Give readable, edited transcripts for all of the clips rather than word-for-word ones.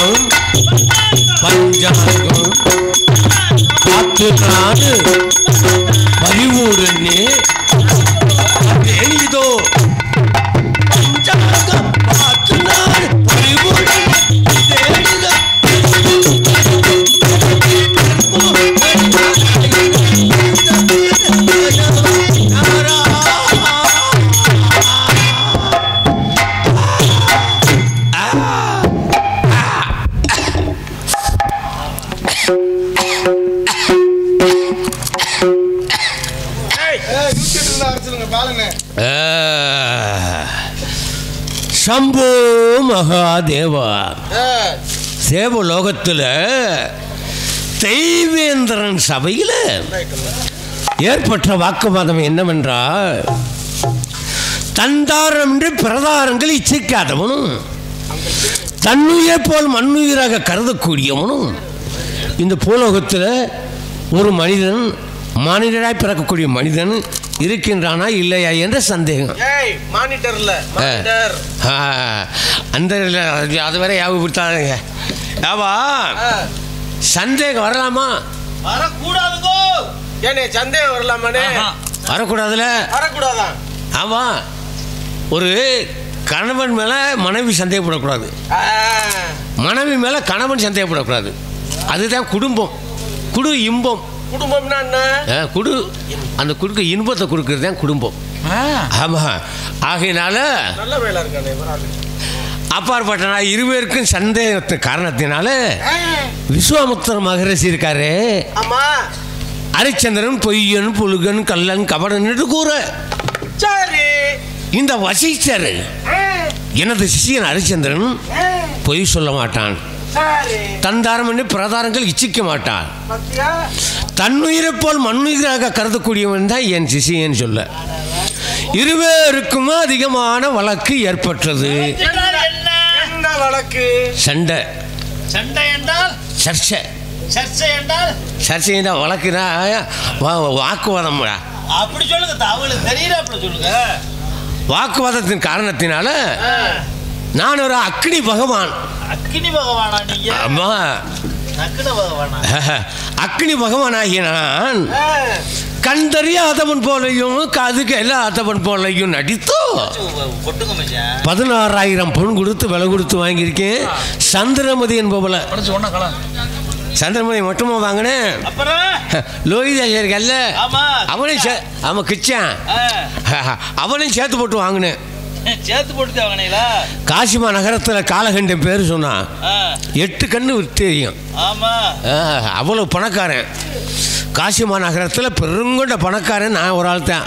பஞ்சாங்கம் பஞ்சாங்கம் பார்த்து நாடு பதிமூடுன்னு இதோ பஞ்சாங்கம் பார்த்து நாடு பதிமூடு சம்போ மகாதேவா. தேவலோகத்தில் தெய்வேந்திரன் சபையில் ஏற்பட்ட வாக்குவாதம் என்னவென்றால், தந்தாரம் பிரதாரங்கள் இச்சைக்காதவனும் தன்னுயிரை போல் மண்ணுயிராக கருதக்கூடியவனும் இந்த பூலோகத்தில் ஒரு மனிதன், மானிடராய் பிறக்கக்கூடிய மனிதன் இருக்கின்றானா இல்லையா என்ற சந்தேகம். அந்த அது வரை யாபப்படுத்தாதீங்க. யாவா சந்தேகம் வரலாமா? வரக்கூடாதுங்கோ. ஏனே சந்தேகம் வரலாமானே? வரக்கூடாதுல. வரக்கூடாதா? ஆமா, ஒரு கணவன் மேல மனைவி சந்தேகப்படக்கூடாது, மனைவி மேல கணவன் சந்தேகப்படக்கூடாது. அதுதான் குடும்பம். குடு இன்பம். குடும்பம்னா என்ன? குடு அந்த குடுக்க இன்பத்தை கொடுக்கறது தான் குடும்பம். ஆமா, ஆகையினால நல்ல வேலை இருக்கானே. அப்பாற்பட்ட இருவருக்கும் சந்தேகத்து காரணத்தினால விஸ்வாமுத்திர மகரிஷி இருக்காரு. ஆமா, ஹரிச்சந்திரன் பொய்யன் புலுகன் கள்ளன் கபடன் என்று கூற, சரி, இந்த வசிஷ்டர் எனது சிஷியன் ஹரிச்சந்திரன் பொய் சொல்ல மாட்டான், தந்தாரம் என்று பிரதாரங்கள் இச்சிக்க மாட்டான், தன்னுயிரை போல் மண்ணுயிராக கருதக்கூடியவன் தான் என் சிஷியன் சொல்ல, இருவருக்கும் அதிகமான வழக்கு ஏற்பட்டது. என்ன வழக்கு? சண்டை. சண்டை என்றால் சர்ச்சை. சர்ச்சை என்றால் சர்ச்சை என்றால் வழக்குனா வாக்குவாதம். அப்படி சொல்லுங்க, அவங்களுக்கு தெரியல. அப்படி சொல்லுங்க. வாக்குவாதத்தின் காரணத்தினால நான் ஒரு அக்னி பகவான். அக்னி பகவானா நீங்க? ஆமா, அக்னி பகவானாகிய நான் கண்டறியாதவன் போலையும் காதுக்கு எல்லாத்தவன் போலையும் நடித்தோ 16,000 பொன் கொடுத்து விலை கொடுத்து வாங்கியிருக்கேன். சந்திரமதி என்பவள. சந்திரமதி மட்டுமா வாங்கினேன்? லோகிதாசர்கல்ல அவனையும் அவன் கிச்சான், அவனையும் சேர்த்து போட்டு வாங்கினேன். சேர்த்து போட்டு வாங்கினீங்களா? காசிமா நகரத்தில் காலகண்டம் பேர் சொன்னான். 8 கண்ணு தெரியும். அவ்வளவு பணக்காரன். காசிமா நகரத்தில் பெருங்கொண்ட பணக்காரன் நான் ஒரு ஆள் தான்.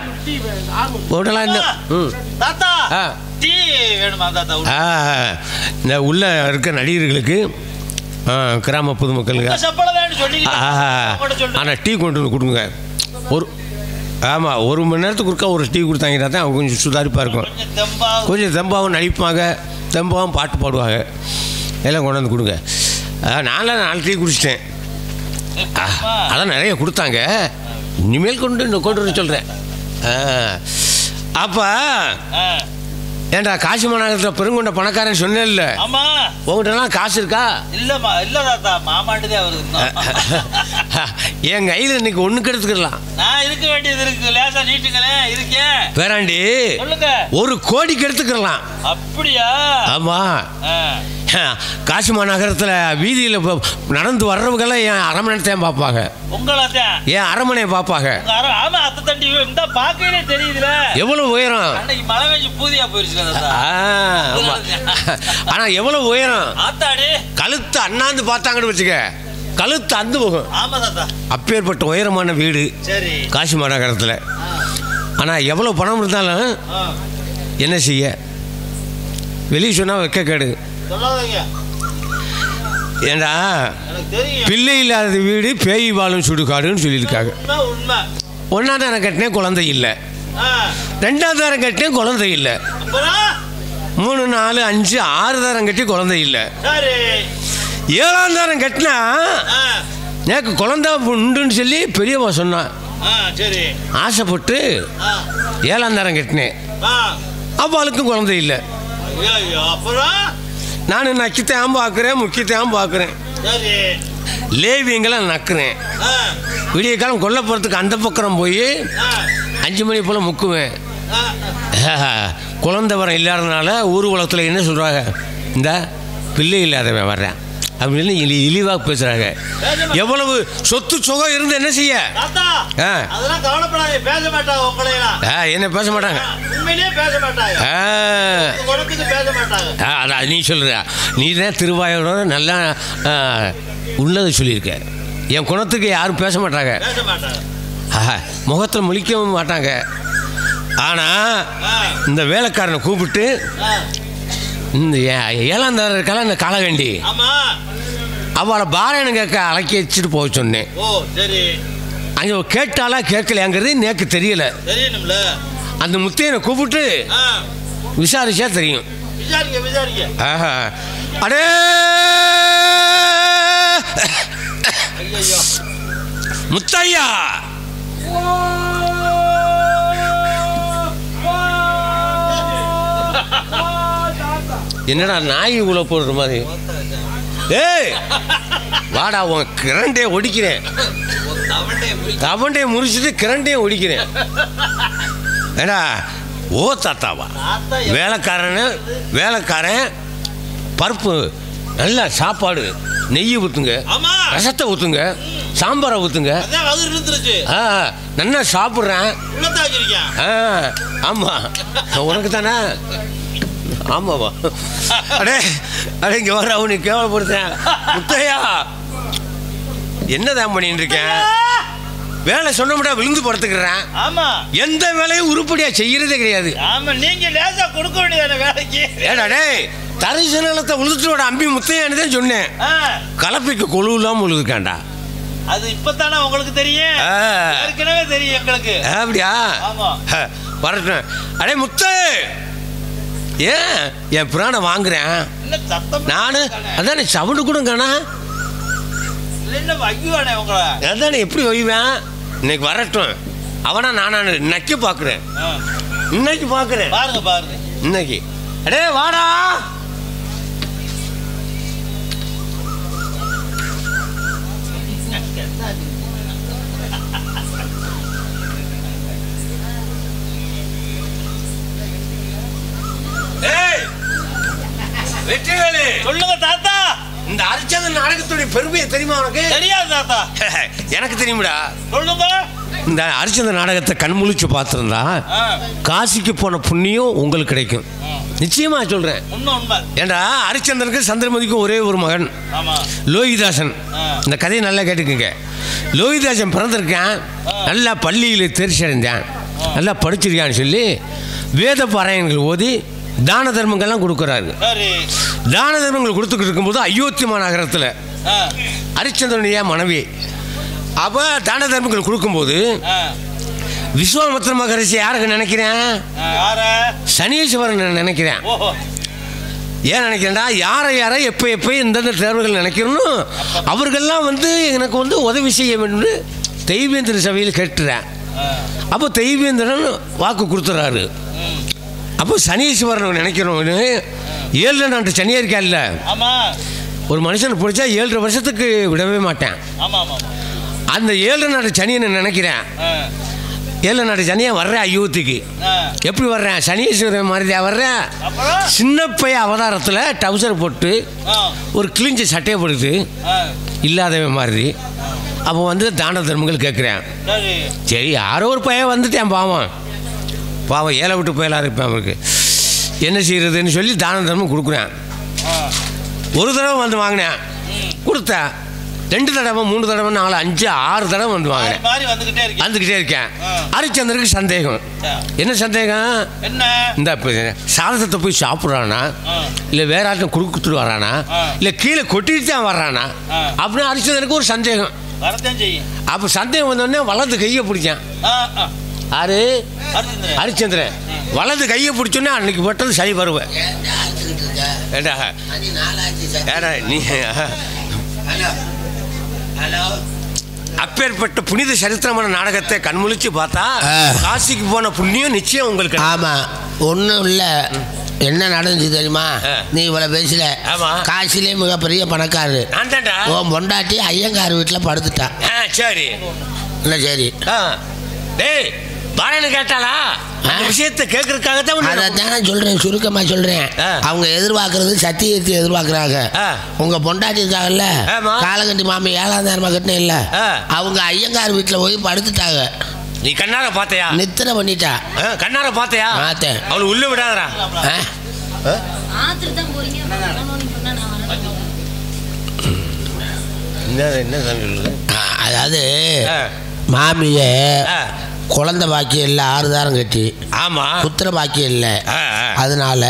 இந்த உள்ள இருக்க நடிகர்களுக்கு, கிராம பொதுமக்களுக்கு ஆனால் டீ கொண்டு வந்து கொடுங்க. ஆமாம், 1 மணி நேரத்துக்கு கொடுக்க ஒரு டீ கொடுத்தாங்கன்னா தான் அவங்க கொஞ்சம் சுதாரிப்பாக இருக்கும். கொஞ்சம் தெம்பாகவும் நடிப்பாங்க, தெம்பாகவும் பாட்டு பாடுவாங்க. எல்லாம் கொண்டு வந்து கொடுங்க. நான்லாம் 4 டீ குடிச்சிட்டேன். அதான் நிறைய கொடுத்தாங்க. இனிமேல் கொண்டு வர சொல்கிறேன். அப்போ ஏன்டா காசி மாநகரத்தில் பெருங்கொண்ட பணக்காரன் சொன்னேன் இல்லை? உங்கள்கிட்டலாம் காசு இருக்கா? இல்லைம்மா, இல்லை தாத்தா, மாமாட்டுதே அவரு. என் கையில் இன்னைக்கு ஒன்றுக்கு எடுத்துக்கலாம். நான் இருக்க வேண்டியது இருக்கு. லேசா நீட்டுங்களேன். இருக்கேன் பேராண்டி. சொல்லுங்க. 1 கோடிக்கு எடுத்துக்கலாம். அப்படியா? ஆமாம். காசி மாநகரத்தில் வீதியில் நடந்து வர்றவங்கெல்லாம் என் அரமனைத்தான் பார்ப்பாங்க. என் அரமனையை பார்ப்பாங்க. எவ்வளவு உயரம்! ஆனா எவ்வளவு உயரம்! கழுத்து அண்ணாந்து பார்த்தாங்கன்னு வச்சுக்க, கழுத்து அந்து போகும். அப்பேற்பட்ட உயரமான வீடு காசி மாநகரத்தில். ஆனா எவ்வளவு பணம் இருந்தாலும் என்ன செய்ய, வெளியே சொன்னா வைக்க கேடு. ஏண்டா பிள்ளை இல்லாத வீடு பேய் வாழும் சுடுகாடுன்னு சொல்லியிருக்காங்க. 1ஆம் தரம் கட்டினேன், குழந்தை இல்லை. 2ஆம் தரம் கட்டினேன், குழந்தை இல்லை. 3, 4, 5, 6 தரம் கட்டி குழந்தை இல்லை. 7ஆம் தரம் கட்டினா எனக்கு குழந்தை உண்டுன்னு சொல்லி பெரியவா சொன்னான். ஆசைப்பட்டு 7ஆம் தரம் கட்டினேன். அவளுக்கும் குழந்தை இல்லை. நான் நக்கித்தான் பார்க்குறேன், முக்கியத்தான் பார்க்குறேன், லேவியங்களை நக்குறேன். விடிய காலம் கொல்ல போகிறதுக்கு அந்த பக்கம் போய் 5 மணி போல் முக்குவேன். குழந்தை வரம் இல்லாததுனால ஊர் உலகத்தில் என்ன சொல்கிறாங்க, இந்த பிள்ளை இல்லாதவன் வர்றேன் அப்படின்னு இழிவாக பேசுகிறாங்க. எவ்வளவு சொத்து சுகம் இருந்து என்ன செய்ய? என்ன பேச மாட்டாங்க. அதான் நீ சொல்கிற, நீ தான் திருவாயோட நல்லா உள்ளதை சொல்லியிருக்க. என் குணத்துக்கு யாரும் பேச மாட்டாங்க, முகத்தில் முழிக்கவும் மாட்டாங்க. ஆனால் இந்த வேலைக்காரனை கூப்பிட்டு இந்த 7ஆம் தரம் இருக்கால இந்த காலகண்டி, அவளை பாராயணம் கேட்க அழைக்க வச்சுட்டு போக சொன்னேன். அங்கே கேட்டாலா கேட்கலையாங்கிறது எனக்கு தெரியல. அந்த முத்தையனை கூப்பிட்டு விசாரிச்சா தெரியும். அடே முத்தையா, என்னடா நாய் உள்ள போடுற மாதிரி? ஏய் வாடா, உன் கிரண்டே ஒடிக்கிறேன், கவண்டே முறிச்சிட்டு கிரண்டே ஒடிக்கிறேன். ஏடா ஓ தாத்தாவா? வேலைக்காரன் பருப்பு நல்ல சாப்பாடு, நெய் ஊற்றுங்க, ரசத்தை ஊற்றுங்க, சாம்பாரை ஊற்றுங்க, நல்லா சாப்பிட்றேன். ஆமாம் உனக்கு தானே? ஆமாவா? அடே அடே இங்கே வர, அவனுக்கு கேவலப்படுத்தேன். முத்தையா என்னதான் பண்ணிட்டு இருக்கேன்? வேலை சொன்னமுடா விழுந்து படுத்துக்கிறேன். எந்த வேலையும் உருப்படியா செய்யறதே கிடையாது. ஏடாடே தரிசு நிலத்தை உழுதுட்டு அம்பி முத்தையான்னு தான் சொன்னேன். கலப்பைக்கு கொழுலாம் உழுதுக்காண்டா. அது இப்பதானே உங்களுக்கு தெரியும், ஏற்கனவே தெரியும் எங்களுக்கு. அப்படியா? வரட்டும். அடே முத்து, ஏன் என் புராணம் வாங்குறேன் நானு? அதானே சவுண்டு கூட காணா. அதானே எப்படி வைவேன்? இன்னைக்கு வரட்டும். அவனா நானா நக்கி பார்க்குறேன். இன்னைக்கு பார்க்குறேன். பாருங்க பாருங்க இன்னைக்கு. அடே வாடா. வெற்றிவேலு சொல்லுங்க தாத்தா. இந்த அரிச்சந்திரன் நாடகத்துடைய பெருமையை தெரியுமா உனக்கு? தெரியாது தாத்தா. எனக்கு தெரியும்டா. சொல்லுங்க. இந்த அரிச்சந்திரன் நாடகத்தை கண்முழிச்சு பார்த்துருந்தா காசிக்கு போன புண்ணியம் உங்களுக்கு கிடைக்கும். நிச்சயமா சொல்றேன். ஏண்டா அரிச்சந்திரனுக்கு சந்திரமதிக்கும் ஒரே ஒரு மகன் லோகிதாசன். இந்த கதையை நல்லா கேட்டுக்குங்க. லோகிதாசன் பிறந்திருக்கான், நல்லா பள்ளியில் தேர்ச்சி அடைஞ்சான், நல்லா படிச்சிருக்கான்னு சொல்லி வேத பாராயணங்கள் ஓதி தான தர்மங்கள்லாம் கொடுக்குறாரு. தான தர்மங்கள் கொடுத்துக்கிட்டு இருக்கும்போது அயோத்தியா நகரத்தில் அரிச்சந்திரனுடைய மனைவி அப்போ தான தர்மங்கள் கொடுக்கும்போது விஸ்வாமித்திர மகரிஷி யாருக்கு நினைக்கிறேன்? சனீஸ்வரன் நினைக்கிறேன். ஏன் நினைக்கிறேன்டா, யாரை எப்போ எந்தெந்த தேர்வுகள் நினைக்கிறோன்னு அவர்கள்லாம் எனக்கு உதவி செய்ய வேண்டும்னு தெய்வேந்திர சபையில் கேட்டுறேன். அப்போ தெய்வேந்திரன் வாக்கு கொடுத்துறாரு. அப்போ சனீஸ்வரன் நினைக்கிறோம். 7 நாட்டு சனியாக இருக்கா இல்லை, ஒரு மனுஷனை பிடிச்சா 7 வருஷத்துக்கு விடவே மாட்டேன். அந்த 7 நாட்டு சனியை நினைக்கிறேன். 7 நாட்டு சனியாக வர்றேன் அயோத்திக்கு. எப்படி வர்றேன்? சனீஸ்வரன் மாதிரியா வர்றேன். சின்ன பையன் அவதாரத்தில் டவுசர் போட்டு ஒரு கிழிஞ்ச சட்டையை போடுது இல்லாதவன் மாதிரி. அப்போ தான தர்மங்கள் கேட்குறேன். சரி யாரோ ஒரு பையன் வந்துட்டேன், பாவம் ஏழை விட்டு போயலாக இருப்பேன், அவருக்கு என்ன செய்யறதுன்னு சொல்லி தான தர்மம் கொடுக்குறேன். ஒரு தடவை வந்து வாங்கினேன், கொடுத்தேன். 2 தடவை 3 தடவை 4 5 6 தடவை வந்து வாங்கினேன். வந்துக்கிட்டே இருக்கேன். ஹரிச்சந்திரனுக்கு சந்தேகம். என்ன சந்தேகம்? இந்த சாதத்தை போய் சாப்பிட்றானா, இல்லை வேற ஆட்டம் கொடுத்துட்டு வரானா, இல்லை கீழே கொட்டிட்டு தான் வர்றானா அப்படின்னு ஹரிச்சந்திரனுக்கு ஒரு சந்தேகம். அப்போ சந்தேகம் வந்தோடனே வலது கையை பிடிச்சான். யாரு? ஹரிச்சந்திரன். வலது கையை பிடிச்சோன்னே அன்னைக்கு பட்டது சரி வருவேன். ஏடா ஏடா நீ அப்பேற்பட்ட புனித சரித்திரமான நாடகத்தை கண்முழிச்சு பார்த்தா காசிக்கு போன புண்ணியம் நிச்சயம் உங்களுக்கு. ஆமாம், ஒன்றும் இல்லை. என்ன நடந்துச்சு தெரியுமா? நீ இவ்வளவு பேசல. காசிலே மிகப்பெரிய பணக்காரரு. உன் பொண்டாட்டி ஐயங்கார் வீட்டில் படுத்துட்டா. சரி என்ன சரி? டேய் பாரேன்னு கேட்டாளா? விஷயத்தை கேட்கறதுக்காக தான் அதான் சொல்றேன், சுருக்கமா சொல்றேன். அவங்க எதிர்பார்க்கறது சத்தியத்தை எதிர்பார்க்கறாங்க. உங்க பொண்டாட்டி இருக்காங்கல்ல, காலகண்டி மாமி 7ஆம் நேரமா கட்டின இல்ல, அவங்க ஐயங்கார் வீட்டுல போய் படுத்துட்டாங்க. நீ கண்ணார பாத்தையா? நித்திர பண்ணிட்டா. கண்ணார பாத்தையா? பார்த்தேன். அவளை உள்ள விடாதடா. அதாவது மாமிய குழந்தை பாக்கியம் இல்லை, 6 தாரம் கட்டி. ஆமா, புத்திர பாக்கியம் இல்லை. அதனால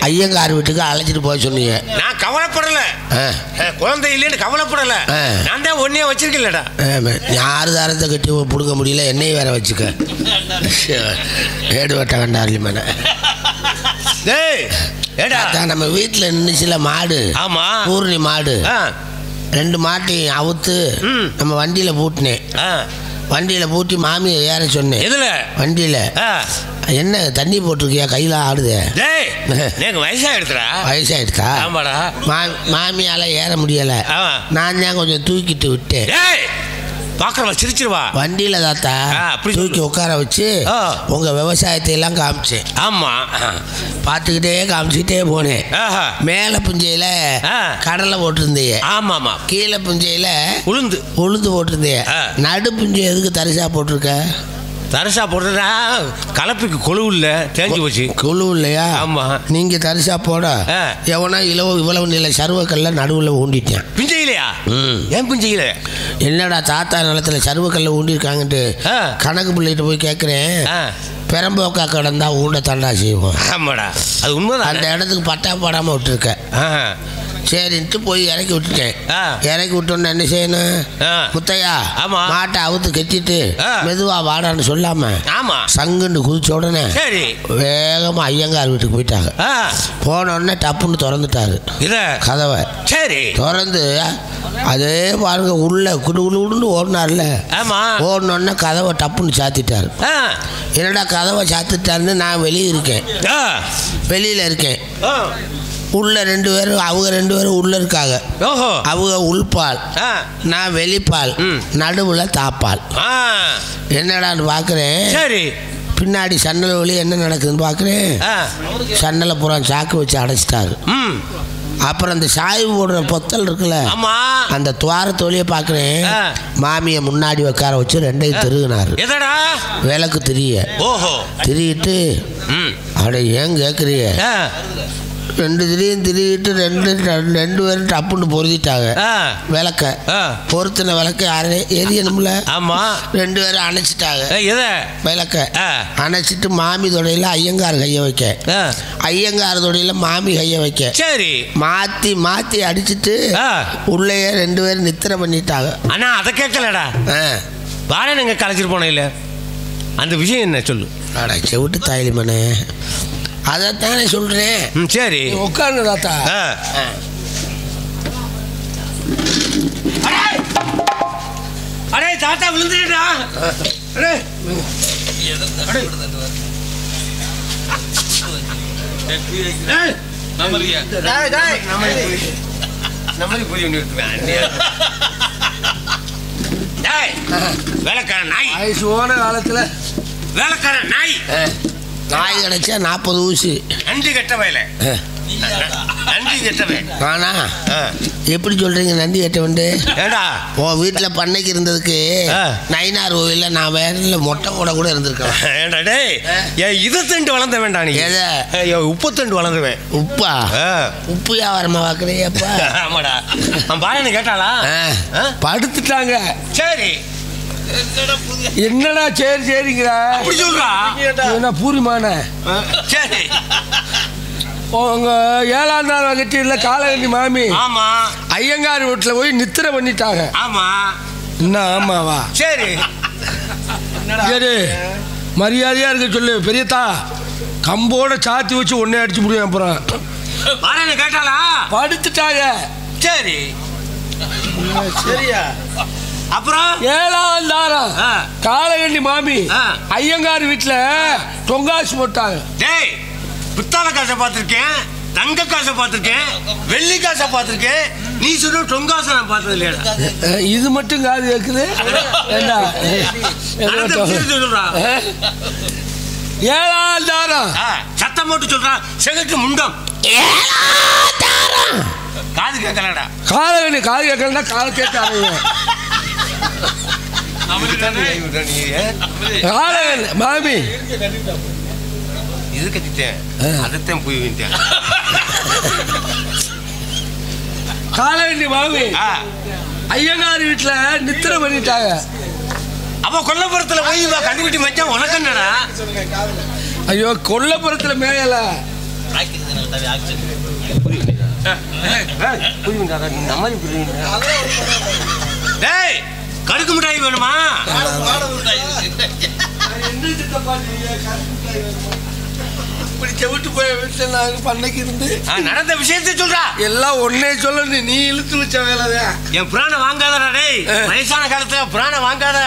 ஐயங்கார் வீட்டுக்கு அழைச்சிட்டு போய் சொன்னீங்க. நான் கவலைப்படல, குழந்தை இல்லைன்னு கவலைப்படல. நான் தான் ஒன்னே வச்சிருக்கலடா. 6 தாரத்தை கட்டி பிடுங்க முடியல, என்னையும் வேற வச்சுக்க. ஏடு வட்ட கண்டார்லி மேன. நம்ம வீட்டில் நின்றுச்சுல மாடு. ஆமா, பூர்ணி மாடு. 2 மாட்டையும் அவுத்து நம்ம வண்டியில பூட்டினேன். வண்டியில பூட்டி மாமியை ஏற சொன்னேன். எதுல? வண்டியில. என்ன தண்ணி போட்டிருக்கியா? கையில ஆடுது. வயசாயிடுச்சா? மாமியால ஏற முடியல. நான் தான் கொஞ்சம் தூக்கிட்டு விட்டேன். பாக்குறவா சிரிச்சிருவா. வண்டியில தாத்தா தூக்கி உட்கார வச்சு உங்க விவசாயத்தை எல்லாம் காமிச்சேன். ஆமா, பார்த்துக்கிட்டே காமிச்சுக்கிட்டே போனேன். மேல புஞ்சையில கடலை போட்டிருந்தீங்க. ஆமா ஆமா. கீழே புஞ்சையில உளுந்து போட்டிருந்தீங்க. நடு புஞ்சை எதுக்கு தரிசா போட்டிருக்க? தரிசா போடுறா கலப்புக்கு கொழு இல்ல, தேஞ்சு போச்சு. கொழு இல்லையா? ஆமா. நீங்க தரிசா போட எவனா இவ்வளவு நிலை சர்வக்கல்ல நடுவில் ஊண்டிட்டேன். பிஞ்சையிலையா? ஏன் பிஞ்சையில? என்னடா தாத்தா நிலத்துல சர்வக்கல்ல ஊண்டிருக்காங்கன்ட்டு கணக்கு பிள்ளைகிட்ட போய் கேட்குறேன். பெரம்போக்கா கடந்தா ஊண்ட தண்டா செய்வோம். ஆமாடா, அது உண்மைதான். அந்த இடத்துக்கு பட்டா போடாம விட்டுருக்க. சரின்ட்டு போய் இறக்கி விட்டுட்டேன். இறக்கி விட்டோன்னு என்ன செய்யணும்? முத்தையா மாட்டை அவுத்து கட்டிட்டு மெதுவா வாடான்னு சொல்லாம சங்குன்னு குதிச்ச உடனே வேகமா ஐயங்கார் வீட்டுக்கு போயிட்டாங்க. போன உடனே டப்புன்னு திறந்துட்டாரு கதவை. சரி திறந்து அதே பாருங்க உள்ள குடுன்னு ஓடினார்ல. ஓடினோடனே கதவை டப்புன்னு சாத்திட்டாரு. என்னடா கதவை சாத்திட்டாருன்னு நான் வெளியே இருக்கேன், வெளியில இருக்கேன். உள்ள 2 பேரும், அவங்க 2 பேரும் உள்ள இருக்காங்க. அவங்க உள்பால், நான் வெளிப்பால், நடுவுல தாப்பால். என்னடான்னு பாக்குறேன். சரி பின்னாடி சன்னல் வழி என்ன நடக்குதுன்னு பாக்குறேன். சன்னலை பூரா சாக்கு வச்சு அடைச்சிட்டாரு. அப்புறம் அந்த சாய்வு போடுற பொத்தல் இருக்குல்ல, அந்த துவாரத்து வழியை பாக்குறேன். மாமியை முன்னாடி உட்கார வச்சு 2ஐயும் திருகினாரு. விளக்கு திரிய திரிட்டு அட ஏன் கேக்குறீங்க? 2 திரியும் திரிட்டு 2 பேரும் டப்புன்னு பொருத்திட்டாங்க. விளக்க பொருத்தின விளக்க எரியணும்ல. ஆமா, 2 பேரும் அணைச்சிட்டாங்க. விளக்க அணைச்சிட்டு மாமி தொடையில ஐயங்கார் கைய வைக்க, ஐயங்கார் தொடையில மாமி கைய வைக்க. சரி மாத்தி மாத்தி அடிச்சுட்டு உள்ளேயே 2 பேரும் நித்திர பண்ணிட்டாங்க. ஆனா அதை கேட்கலடா. வாழை நீங்க கலைச்சிட்டு போன இல்ல, அந்த விஷயம் என்ன சொல்லு. அடா செவிட்டு தாயலி மனே, அதைத்தானே சொல்றேன். சரி உட்காந்து தாத்தா. அடே தாத்தா விழுந்துட்டா. வேலைக்கார நாய், சோன காலத்துல வேலைக்கார நாய். நாய் கிடைச்சா 40 ஊசி. நன்றி கெட்ட வயல, நன்றி கெட்டவே. ஆனா எப்படி சொல்றீங்க நன்றி கெட்டவன்ட்டு? ஏடா உன் வீட்டில் பண்ணைக்கு இருந்ததுக்கு நயினார் கோவிலில் நான் வேற மொட்டை போட கூட இருந்திருக்கேன். ஏண்டா டேய், இதை தண்டு வளர்ந்த வேண்டாம். நீ எதை? உப்பு தண்டு வளர்ந்துவேன். உப்பா? உப்பு வியாபாரமா பார்க்குறியப்பா? ஆமாடா. அவன் பாருன்னு கேட்டாளா? படுத்துட்டாங்க. சரி என்னடா சரி சரிங்கிறா? அப்படி சொல்றா என்ன பூரிமான? சரி உங்க 7ஆம் நாள் வகட்டில காலகண்டி மாமி ஆமா ஐயங்கார் வீட்டுல போய் நித்திர பண்ணிட்டாங்க. ஆமா என்ன? ஆமாவா? சரி சரி மரியாதையா இருக்க சொல்லு. பெரியத்தா கம்போட சாத்தி வச்சு ஒன்னே அடிச்சு முடியும். அப்புறம் கேட்டாளா? படுத்துட்டாங்க. சரி சரியா அப்புறம் 7ஆம் தாரம் காலகண்டி மாமி ஐயங்கார் வீட்டுல தொங்காசு போட்டாங்க. டேய், புத்தால காசை பார்த்துருக்கேன், தங்க காசை பார்த்துருக்கேன், வெள்ளி காசை பார்த்துருக்கேன். நீ சொன்ன தொங்காசை நான் பார்த்தது இல்லையா? இது மட்டும் காது கேக்குது. 7ஆம் தாரம் சத்தம் போட்டு சொல்றான். செகட்டு முண்டம். 7ஆம் தாரம் காது கேட்கலடா. காலகண்டி காது கேட்கலன்னா காது கேட்டாங்க. மாமி இது கட்டிட்டேன், அதைத்தான் போய் விட்டேன். காலகண்டி மாமி ஐயங்கார் வீட்டுல நித்திரை பண்ணிட்டாங்க. அப்ப கொல்லப்புறத்துல போய் கண்டுபிடி மச்சான் உனக்கு என்னடா? ஐயோ, கொல்லப்புறத்துல மேயல கடுக்கு மிட்டாய் வேணுமா? பண்ணைக்கு இருந்து நடந்த விஷயத்தை சொல்றா. எல்லாம் ஒன்னே சொல்ல, நீ இழுத்து வச்ச வேலைதான். என் பிராணம் வாங்காதடா டேய். வயசான காலத்துல பிராணம் வாங்காத.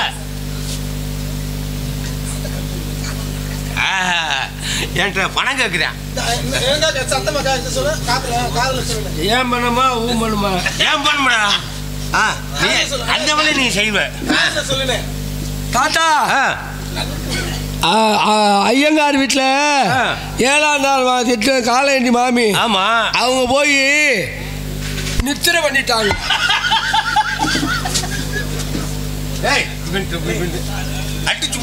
என்கிட்ட பணம் கேட்கிறேன். ஏன் பண்ணுமா ஊ பண்ணுமா? ஏன் பண்ணுடா? அந்த வேலை நீ செய்வ. தாத்தா, ஐயங்கார் வீட்டுல 7ஆம் நாள் திட்டு காலண்டி மாமி. ஆமா, அவங்க போய் நித்திரை பண்ணிட்டாங்க. அடிச்சு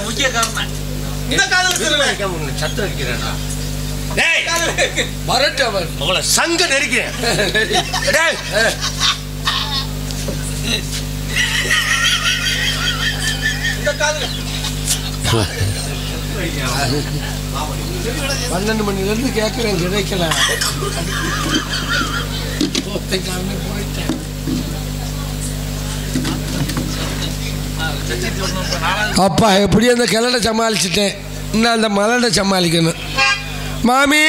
முக்கிய காரணம் இந்த காலத்துல சத்தம் இருக்கிறேன். உங்களை சங்க நெருக்கிறேன். பன்னெண்டு மணில இருந்து கேட்கிறேன், கிடைக்கல. போயிட்டேன். அப்பா எப்படி அந்த கிளட சமாளிச்சுட்டேன், இன்னும் அந்த மலட சமாளிக்கணும். மாமி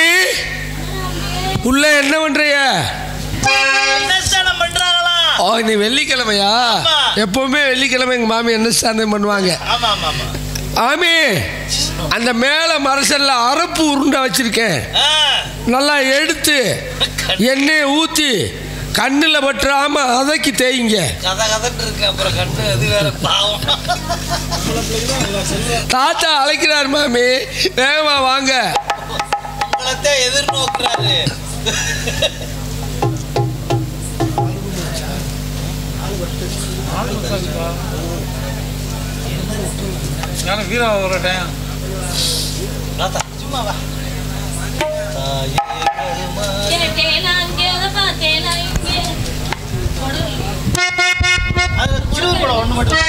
உள்ள என்ன பண்றிய? ஓ, நீ வெள்ளிக்கிழமையா? எப்பவுமே வெள்ளிக்கிழமை எங்க மாமி என்ன ஸ்நானம் பண்ணுவாங்க. மாமி, அந்த மேல மரசல்ல அரப்பு உருண்டை வச்சிருக்கேன். நல்லா எடுத்து எண்ணெயை ஊத்தி கண்ணில் பற்றாம அதக்கி தேய்ங்க. தாத்தா அழைக்கிறார் மாமி, வேகமா வாங்க. எதிர்நோக்குறாரு. வீரா ஒரு டைம் சும்மா வா. ஒண்ணு மட்டும்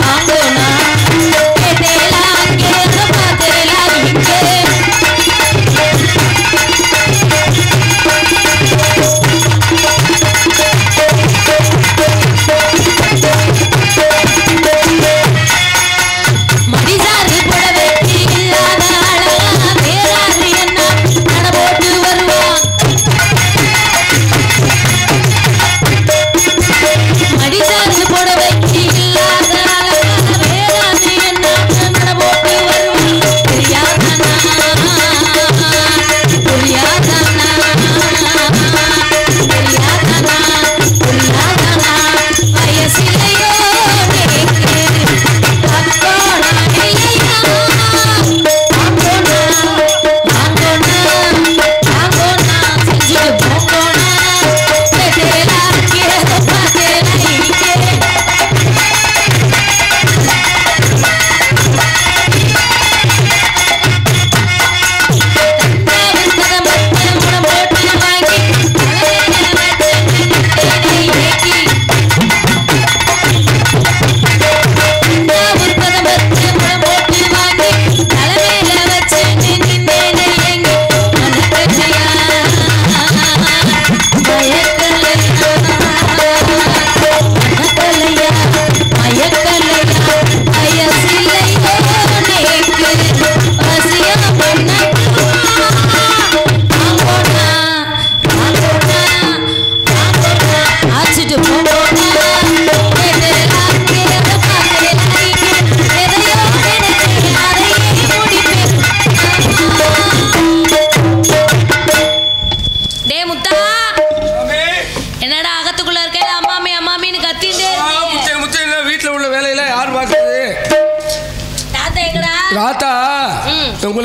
வாங்கோனா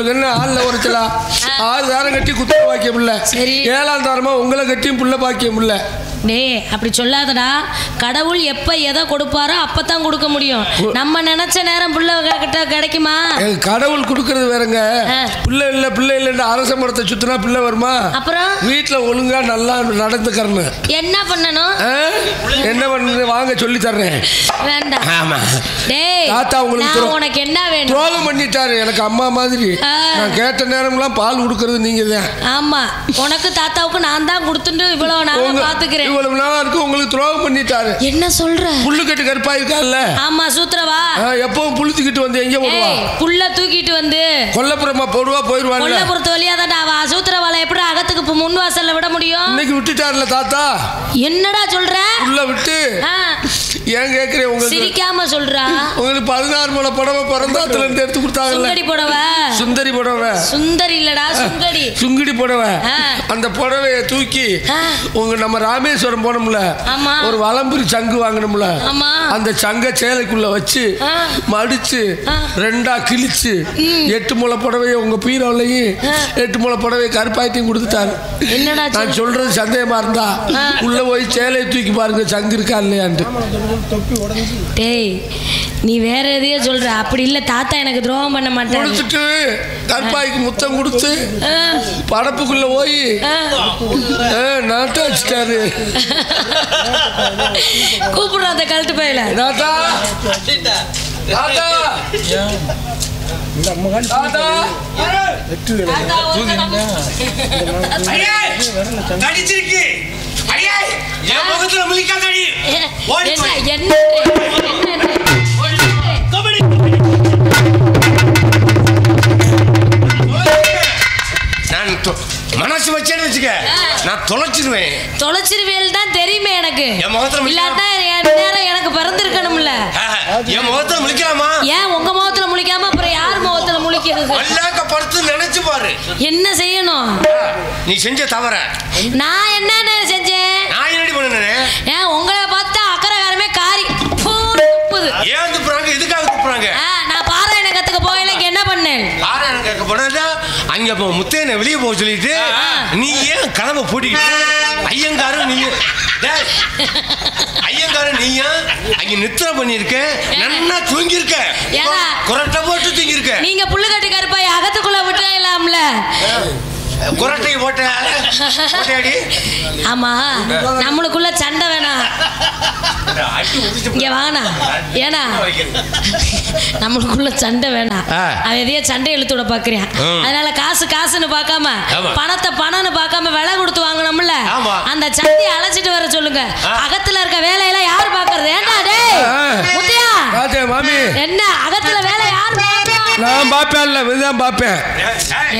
உங்களுக்கு என்ன ஆள்ல உரைச்சலா? 6 தாரம் கட்டி குத்துற பாக்கியம் இல்ல, 7ஆம் தாரமா உங்களை கட்டியும் புள்ள பாக்கியம் இல்ல. டேய் அப்படி சொல்லாதடா. கடவுள் எப்ப எதை கொடுப்பாரோ அப்பதான் கொடுக்க முடியும். நம்ம நினைச்ச நேரம் புள்ள கிட்ட கிடைக்குமா? கடவுள் கொடுக்கறது வேறங்க. பிள்ளை இல்ல அரச மரத்தை சுத்தினா பிள்ளை வருமா? அப்புறம் வீட்டுல ஒழுங்கா நல்லா நடந்துக்கறணும். என்ன பண்ணணும்? என்ன பண்ணணும் வாங்க சொல்லி தர்றேன். வேண்டாம். ஆமா டேய் தாத்தா உனக்கு என்ன வேணும்? துரோகம் பண்ணிட்டாரு எனக்கு அம்மா மாதிரி. நான் கேட்ட நேரம்லாம் பால் கொடுக்கறது நீங்க தான். ஆமா உனக்கு தாத்தாவுக்கு நான் தான் கொடுத்துட்டு இவ்வளவு நாளா பாத்துக்கிறேன். இவ்வளவு நாளா இருக்கு உங்களுக்கு துரோகம் பண்ணிட்டாரு. என்ன சொல்ற? புல்லு கட்டு கருப்பா இருக்கான்ல. ஆமா சூத்திரவா எப்பவும் புழுத்திக்கிட்டு வந்து எங்க போடுவா? புல்ல தூக்கிட்டு வந்து கொல்லப்புறமா போடுவா போயிடுவாங்க. கொல்லப்புறத்து வழியா தான் அவ சூத்திரவாளை எப்படி அகத்துக்கு முன் வாசல்ல விட முடியும்? இன்னைக்கு விட்டுட்டாருல தாத்தா. என்னடா சொல்ற? புல்ல விட்டு ஏன் கேக்குறேன்? உங்களுக்கு சிரிக்காம சொல்றா. உங்களுக்கு 16 முளை புடவை பிறந்தாத்துல இருந்து எடுத்து கொடுத்தாங்கல்ல. சுந்தரி புடவை. சுந்தரி புடவை. சுந்தரி இல்லடா சுங்கடி. சுங்கடி புடவை. அந்த புடவையை தூக்கி நம்ம ராமேஸ்வரம் போனோம்ல, ஒரு வலம்புரி சங்கு வாங்கணும்ல, அந்த சங்க சேலைக்குள்ள வச்சு மடிச்சு 2ஆ கிழிச்சு 8 முளை புடவையை உங்க பீரோலையும் 8 முளை புடவையை கருப்பாயிட்டையும் கொடுத்துட்டாரு. நான் சொல்றது சந்தேகமா இருந்தா உள்ள போய் சேலையை தூக்கி பாருங்க சங்கு இருக்கா இல்லையான்ட்டு. டேய் நீ வேற எதையோ சொல்ற. அப்படி இல்ல தாத்தா எனக்கு துரோகம் பண்ண மாட்டாரு. கொடுத்துட்டு கருப்பாய்க்கு முத்தம் கொடுத்து படப்புக்குள்ள போய் நாட்டு வச்சுட்டாரு. கூப்பிடுற அந்த கழுத்து பையில தாத்தா தாத்தா மனசு வச்சேன்னு வச்சுக்க நான் தொலைச்சிருவேன். தொலைச்சிருவேல் தான் தெரியுமே எனக்கு. இல்லாட்டா நேரம் எனக்கு பிறந்திருக்கணும்ல. என் முகத்துல முழிக்கலாமா? ஏன் உங்க முகத்துல முழிக்காம அப்புறம் யார் முகத்துல முழிக்கிறது? அல்லாக்க படுத்து நினைச்சு பாரு. என்ன செய்யணும்? நீ செஞ்ச தவற. நான் என்ன செஞ்சேன்? நான் என்னடி பண்ணேன்? ஏன் உங்களை பார்த்தா அக்கறைகாரமே காரி ஏன் துப்புறாங்க? எதுக்காக துப்புறாங்க? நான் பாராயணம் கத்துக்க போகல. என்ன பண்ணேன்? பாராயணம் கேட்க போனதா அங்க முத்தையனை வெளியே போக சொல்லிட்டு நீ ஏன் கதவை பூட்டிக்கிட்டு ஐயங்காரும் நீங்க ஐயங்காரும் நீயா அங்க நித்திர பண்ணிருக்க, நல்லா தூங்கி இருக்க, குரட்டை போட்டு தூங்கி இருக்க. நீங்க புள்ளுக்கட்டு கருப்பாய் அகத்துக்குள்ள விட்டுலாம்ல. குரட்டை போட்டாடி. ஆமா நம்மளுக்குள்ள சண்டை வேணாம். இங்க வாங்கண்ணா. ஏன்னா நம்மளுக்குள்ள சண்டை வேணாம். அவன் எதையோ சண்டை இழுத்து விட பாக்குறேன். அதனால காசுன்னு பார்க்காம பணம்னு பார்க்காம விலை கொடுத்து வாங்கணும்ல. அந்த சண்டையை அழைச்சிட்டு வர சொல்லுங்க. அகத்துல இருக்க வேலையெல்லாம் யாரு பாக்குறது? ஏண்டா டேய் முத்தியா என்ன அகத்துல வேலை யாரு பாப்பா? நான் பாப்பேன்.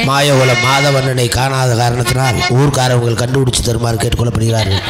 மாயகுல மாதவண்ணனை காணாத காரணத்தினால் ஊர்க்காரவர்கள் கண்டுபிடிச்சு தருமாறு கேட்டுக்கொள்ளப்படுகிறார்கள்.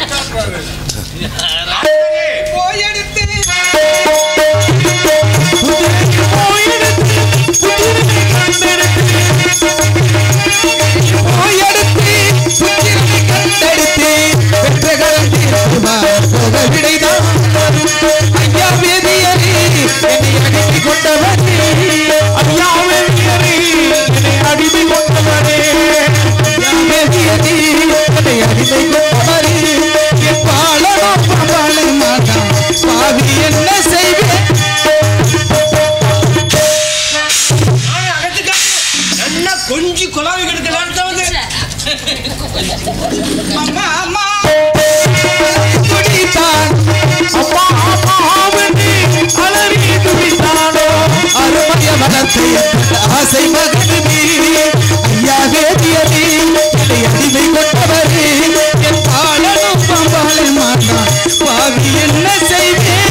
கொஞ்சம் குழாவி கெடுக்கலாம் ஆசை மகனே ஐயா வேதியனே அடிமை கொண்டவரே என் பாலனும் பாலே மாட்டா பாவி என்ன செய்வேன்?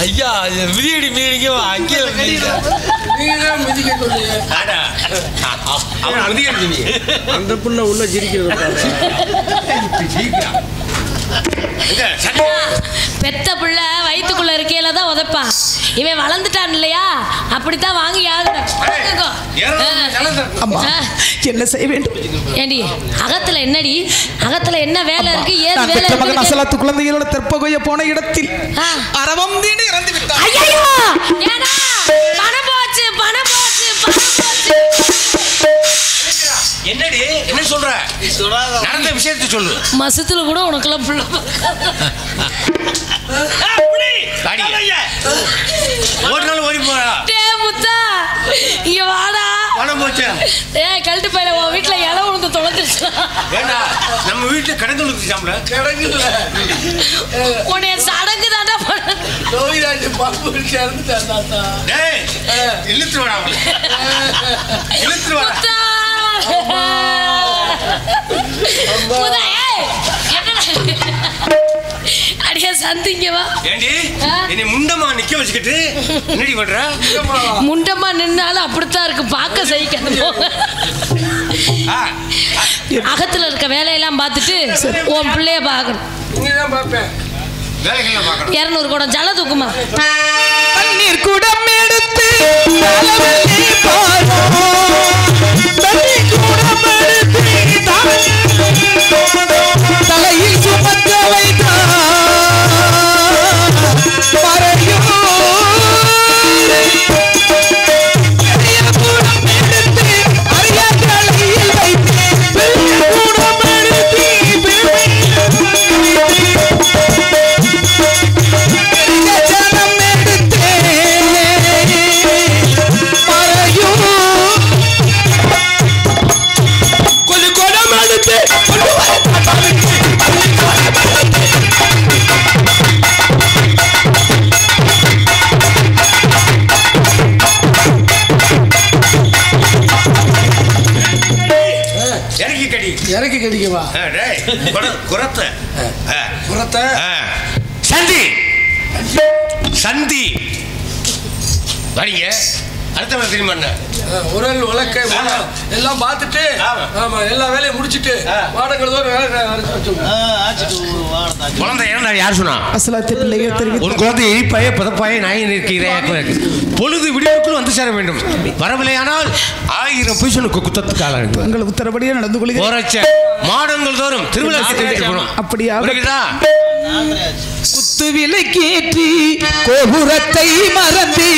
ஐயா மிதியடி மீடிங்க அங்கே அந்த புள்ள உள்ள சிரிக்கிறது. பெத்த புள்ள வயிற்றுக்குள்ள இருக்கையில தான் உதைப்பான். இவன் வளர்ந்துட்டான் இல்லையா அப்படித்தான் வாங்கி ஆகணும். என்ன செய்ய வேண்டும்? ஏண்டி அகத்துல என்னடி? அகத்துல என்ன வேலை இருக்கு? ஏது வேலை இருக்கு? அசலாத்து குழந்தைகளோட தெற்பகைய போன இடத்தில் அரவம் தீண்டி இறந்து விட்டார். ஐயோ ஏடா பணம் போச்சு பணம் போச்சு பணம் போச்சு. என்னடி என்ன சொல்ற? நடந்த விஷயத்தை சொல்லு. மசத்துல கூட உனக்கெல்லாம் புள்ள ஒரு நாள் ஓடி போறா. டேய் முத்தா இங்க வாடா. பணம் போச்சு. டேய் கழட்டு பையில உன் வீட்ல இலை உழுந்து தொலைஞ்சிருச்சு. ஏண்டா நம்ம வீட்டுல கிடங்கு விழுந்துச்சாம்ல? கிடங்கு இல்ல உன்னை சடங்கு தாண்டா பண்ண. நோய்ராஜ் பாம்பு இறந்துட்டான். டேய் இழுத்து வாடா அவளை. இழுத்து வாடா. முத்தா முத்தா ஏய் என்னடா அடியா சந்திங்க வா. ஏண்டி என்னை முண்டமா நிக்க வச்சுக்கிட்டு என்னடி பண்ற? முண்டமா நின்னாலும் அப்படித்தான் இருக்கு பார்க்க சகிக்காது. அகத்துல இருக்க வேலையெல்லாம் பார்த்துட்டு உன் பிள்ளைய பார்க்கணும். இங்கதான் பார்ப்பேன். வேலைகள்லாம் பார்க்கணும். 200 குடம் ஜல தூக்குமா. தண்ணீர் குடம் எடுத்து தலைவலி பாரோ தண்ணீர் குடம் எடுத்து தலையில் சுமக்க வைத்தார் மறையும் குடம் எடுத்து அரிய தலையில் வைத்து குடம் எடுத்து இறக்கி கடிக்கவா? குரத்தை புறத்தை சந்தி சந்தி வரீங்க. அடுத்த திரும்ப உரல் உலக்கை எல்லாம் பார்த்துட்டு ஆமா எல்லா வேலையும் முடிச்சுட்டு வாடங்கள் குழந்தை இறந்தா யார் சொன்னா? அசலாத்து பிள்ளைகள் தெரிவித்து ஒரு குழந்தை எரிப்பாய பதப்பாய நாயின் இருக்கிறேன். பொழுது விடிவுக்குள் வந்து சேர வேண்டும். வரவில்லையானால் 1000 புருஷனுக்கு குத்தத்துக்காக உங்கள் உத்தரபடியே நடந்து கொள்கிறேன். போராச்ச மாடங்கள் தோறும் திருவிழா அப்படியா? குத்து விலைக்கேற்றி கோபுரத்தை மறந்து